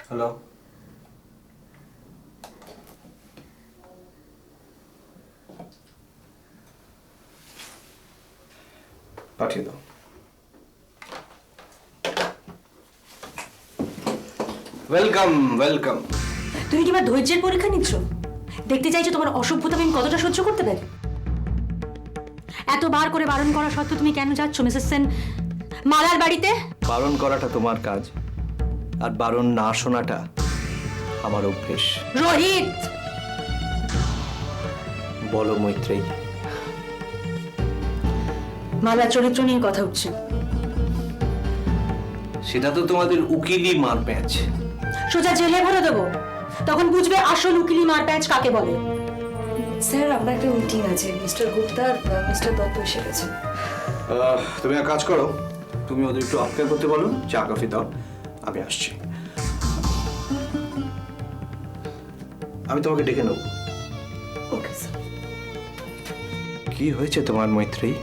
Hello, পাঠিয়ে দাও। Welcome welcome. তুমি কি আমার ধৈর্যের পরীক্ষা নিচ্ছ? দেখতে চাইছো তোমার অসভ্যতা আমি কতটা সহ্য করতে পারি? এতবার করে বারণ করা সত্ত্বেও তুমি কেন যাচ্ছ মিসেস সেন মালার বাড়িতে? বারণ করাটা তোমার কাজ, আর বারণ না শোনাটা আমার অভ্যেস। রোহিত, বলো মৈত্রেয়ী। মালার চরিত্র নিয়ে কথা উঠছে। সেটা তো তোমাদের উকিলি মার প্যাঁচ। সোজা জেলে ভরে দেবো, তখন বুঝবে আসল উকিলি মার প্যাঁচ কাকে বলে। স্যার, আপনার একটা মিটিং আছে। মিস্টার গুপ্তা আর মিস্টার দত্ত এসে গেছে। তুমি এক কাজ করো, তুমি ওদের একটু অপেক্ষা করতে বলো, চা কফি দাও, আমি আসছি। আমি তোমাকে ডেকে নেব। Okay sir. কি হয়েছে তোমার মৈত্রেয়ী?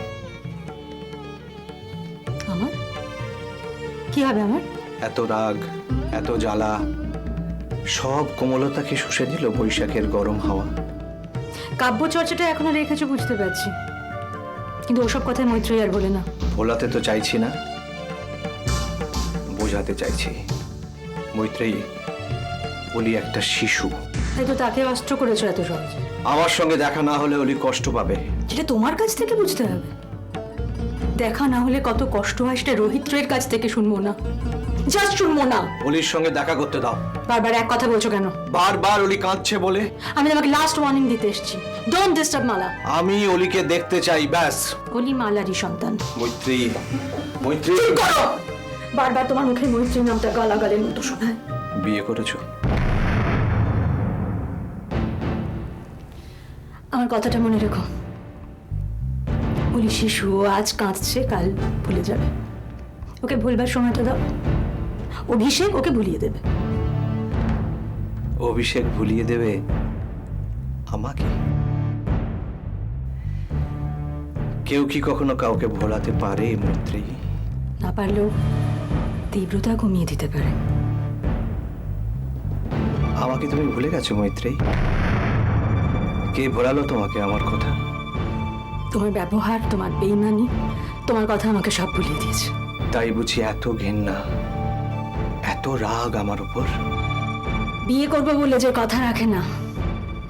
আমার কি হবে? আমার এত রাগ, এত জ্বালা, সব কোমলতাকে শুষে দিল বৈশাখের গরম হাওয়া। কাব্য চর্চাটা এখনো রেখেছো বুঝতে পারছি, কিন্তু ওসব কথায় মৈত্রী আর বলে না। ভোলাতে তো চাইছি না, বোঝাতে চাইছি। মৈত্রেয়ী, ওলি একটা শিশু। তাই তো তাকে অস্ত্র করেছো এত সহজে। আমার সঙ্গে দেখা না হলে ওলি কষ্ট পাবে। যেটা তোমার কাছ থেকে বুঝতে হবে। দেখা না হলে কত কষ্ট হয় সেটা রোহিত্রের কাছ থেকে শুনবো না, জাস্ট শুনবো না। ওলির সঙ্গে দেখা করতে দাও। বারবার এক কথা বলছো কেন? বারবার ওলি কাঁদছে বলে। আমি তোমাকে লাস্ট ওয়ার্নিং দিতে এসেছি, ডোন্ট ডিস্টার্ব মালা। আমি ওলিকে দেখতে চাই, ব্যাস। ওলি মালারই সন্তান। মৈত্রেয়ী, মৈত্রেয়ী। করো, বারবার তোমার মুখে মৈত্রী নামটা গালাগালের মতো শোনায়। বিয়ে করেছো? আমার কথাটা মনে রেখো। ওলি শিশু, ও আজ কাঁদছে, কাল ভুলে যাবে। ওকে ভুলবার সময়টা দাও, অভিষেক ওকে ভুলিয়ে দেবে। অভিষেক ভুলিয়ে দেবে আমাকে? কেউ কি কখনো কাউকে ভোলাতে পারে মৈত্রেয়ী? না পারলেও তীব্রতা কমিয়ে দিতে পারে। আমাকে তুমি ভুলে গেছো মৈত্রেয়ী? কে ভোলালো তোমাকে আমার কথা? তোমার ব্যবহার, তোমার বেইমানি, তোমার কথা আমাকে সব ভুলিয়ে দিয়েছে। তাই বুঝি এত ঘেন্না, এত রাগ আমার উপর? বিয়ে করবো বলে যে কথা রাখে না,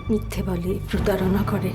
মিথ্যে বলে, প্রতারণা করে,